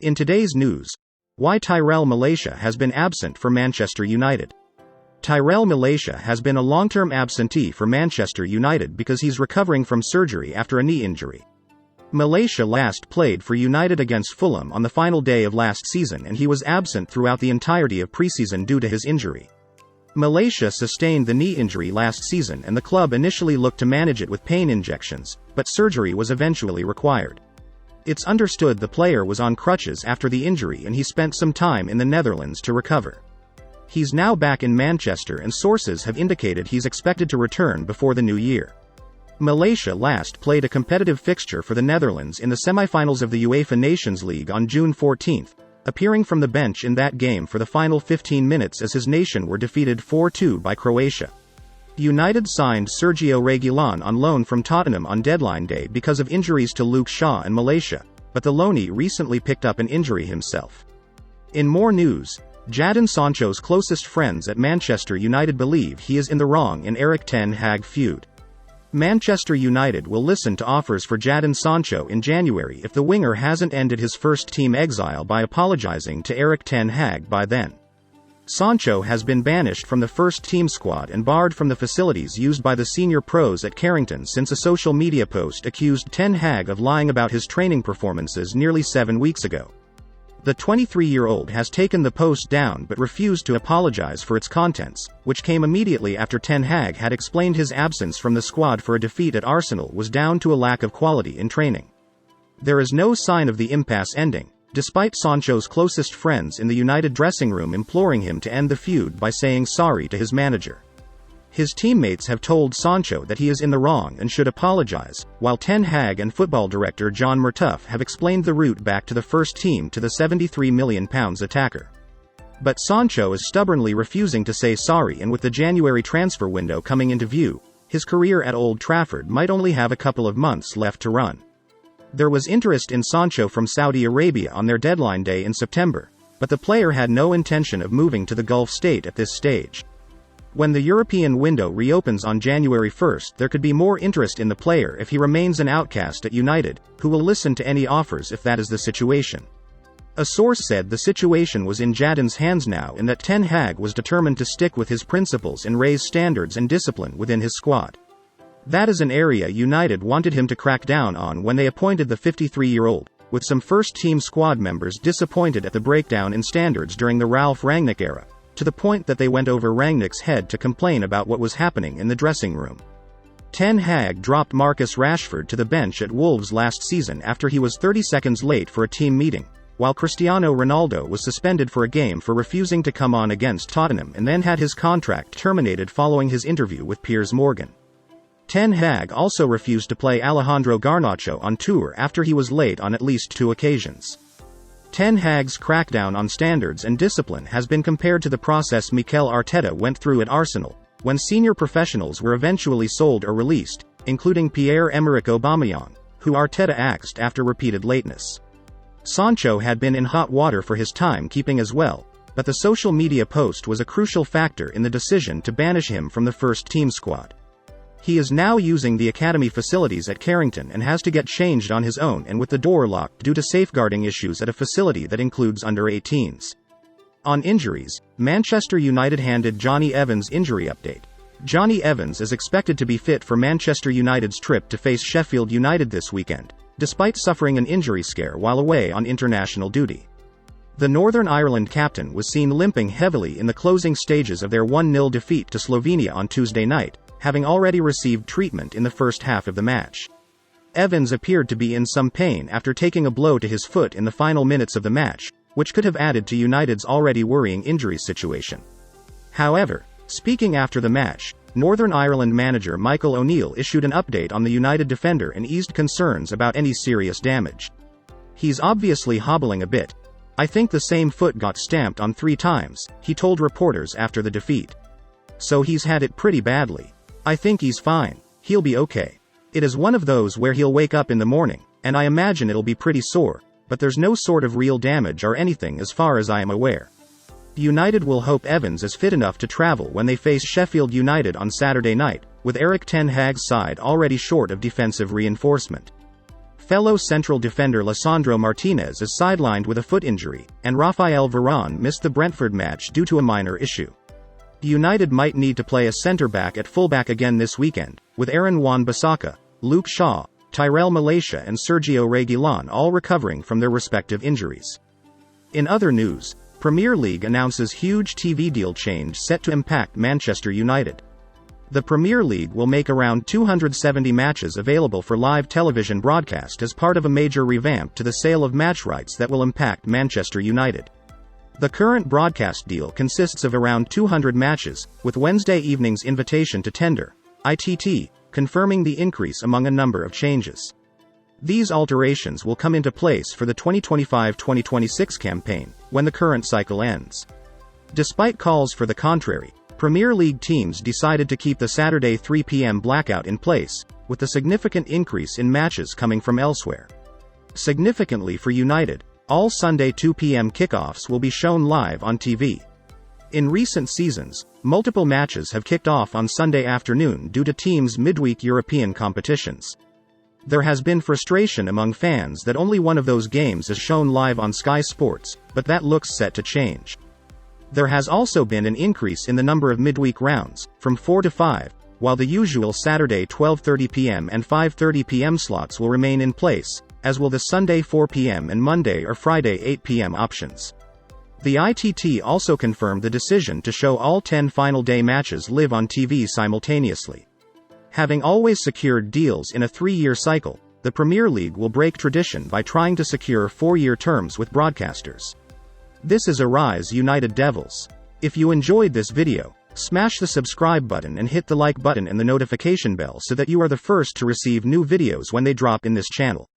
In today's news, why Tyrell Malacia has been absent for Manchester United. Tyrell Malacia has been a long-term absentee for Manchester United because he's recovering from surgery after a knee injury. Malacia last played for United against Fulham on the final day of last season, and he was absent throughout the entirety of pre-season due to his injury. Malacia sustained the knee injury last season, and the club initially looked to manage it with pain injections, but surgery was eventually required. It's understood the player was on crutches after the injury, and he spent some time in the Netherlands to recover. He's now back in Manchester, and sources have indicated he's expected to return before the new year. Malacia last played a competitive fixture for the Netherlands in the semi-finals of the UEFA Nations League on June 14, appearing from the bench in that game for the final 15 minutes as his nation were defeated 4-2 by Croatia. United signed Sergio Reguilón on loan from Tottenham on deadline day because of injuries to Luke Shaw and Malacia, but the loanee recently picked up an injury himself. In more news, Jadon Sancho's closest friends at Manchester United believe he is in the wrong in Erik ten Hag feud. Manchester United will listen to offers for Jadon Sancho in January if the winger hasn't ended his first-team exile by apologising to Erik ten Hag by then. Sancho has been banished from the first-team squad and barred from the facilities used by the senior pros at Carrington since a social media post accused ten Hag of lying about his training performances nearly 7 weeks ago. The 23-year-old has taken the post down but refused to apologise for its contents, which came immediately after ten Hag had explained his absence from the squad for a defeat at Arsenal was down to a lack of quality in training. There is no sign of the impasse ending, despite Sancho's closest friends in the United dressing room imploring him to end the feud by saying sorry to his manager. His teammates have told Sancho that he is in the wrong and should apologise, while ten Hag and football director John Murtough have explained the route back to the first team to the £73 million attacker. But Sancho is stubbornly refusing to say sorry, and with the January transfer window coming into view, his career at Old Trafford might only have a couple of months left to run. There was interest in Sancho from Saudi Arabia on their deadline day in September, but the player had no intention of moving to the Gulf state at this stage. When the European window reopens on January 1, there could be more interest in the player if he remains an outcast at United, who will listen to any offers if that is the situation. A source said the situation was in Jadon's hands now, and that ten Hag was determined to stick with his principles and raise standards and discipline within his squad. That is an area United wanted him to crack down on when they appointed the 53-year-old, with some first-team squad members disappointed at the breakdown in standards during the Ralf Rangnick era, to the point that they went over Rangnick's head to complain about what was happening in the dressing room. Ten Hag dropped Marcus Rashford to the bench at Wolves last season after he was 30 seconds late for a team meeting, while Cristiano Ronaldo was suspended for a game for refusing to come on against Tottenham and then had his contract terminated following his interview with Piers Morgan. Ten Hag also refused to play Alejandro Garnacho on tour after he was late on at least 2 occasions. Ten Hag's crackdown on standards and discipline has been compared to the process Mikel Arteta went through at Arsenal, when senior professionals were eventually sold or released, including Pierre-Emerick Aubameyang, who Arteta axed after repeated lateness. Sancho had been in hot water for his timekeeping as well, but the social media post was a crucial factor in the decision to banish him from the first-team squad. He is now using the academy facilities at Carrington and has to get changed on his own and with the door locked due to safeguarding issues at a facility that includes under-18s. On injuries, Manchester United handed Jonny Evans injury update. Jonny Evans is expected to be fit for Manchester United's trip to face Sheffield United this weekend, despite suffering an injury scare while away on international duty. The Northern Ireland captain was seen limping heavily in the closing stages of their 1-0 defeat to Slovenia on Tuesday night, having already received treatment in the first half of the match. Evans appeared to be in some pain after taking a blow to his foot in the final minutes of the match, which could have added to United's already worrying injury situation. However, speaking after the match, Northern Ireland manager Michael O'Neill issued an update on the United defender and eased concerns about any serious damage. "He's obviously hobbling a bit. I think the same foot got stamped on 3 times, he told reporters after the defeat. So he's had it pretty badly. I think he's fine. He'll be okay. It is one of those where he'll wake up in the morning, and I imagine it'll be pretty sore, but there's no sort of real damage or anything as far as I am aware." United will hope Evans is fit enough to travel when they face Sheffield United on Saturday night, with Erik ten Hag's side already short of defensive reinforcement. Fellow central defender Lisandro Martinez is sidelined with a foot injury, and Raphael Varane missed the Brentford match due to a minor issue. United might need to play a centre-back at fullback again this weekend, with Aaron Wan-Bissaka, Luke Shaw, Tyrell Malacia and Sergio Reguilon all recovering from their respective injuries. In other news, Premier League announces huge TV deal change set to impact Manchester United. The Premier League will make around 270 matches available for live television broadcast as part of a major revamp to the sale of match rights that will impact Manchester United. The current broadcast deal consists of around 200 matches, with Wednesday evening's invitation to tender, ITT, confirming the increase among a number of changes. These alterations will come into place for the 2025-2026 campaign, when the current cycle ends. Despite calls for the contrary, Premier League teams decided to keep the Saturday 3 p.m. blackout in place, with the significant increase in matches coming from elsewhere. Significantly for United, all Sunday 2 p.m. kickoffs will be shown live on TV. In recent seasons, multiple matches have kicked off on Sunday afternoon due to teams' midweek European competitions. There has been frustration among fans that only one of those games is shown live on Sky Sports, but that looks set to change. There has also been an increase in the number of midweek rounds, from 4 to 5, while the usual Saturday 12:30 p.m. and 5:30 p.m. slots will remain in place, as will the Sunday 4 p.m. and Monday or Friday 8 p.m. options. The ITT also confirmed the decision to show all 10 final day matches live on TV simultaneously. Having always secured deals in a 3-year cycle, the Premier League will break tradition by trying to secure 4-year terms with broadcasters. This is Arise United Devils. If you enjoyed this video, smash the subscribe button and hit the like button and the notification bell so that you are the first to receive new videos when they drop in this channel.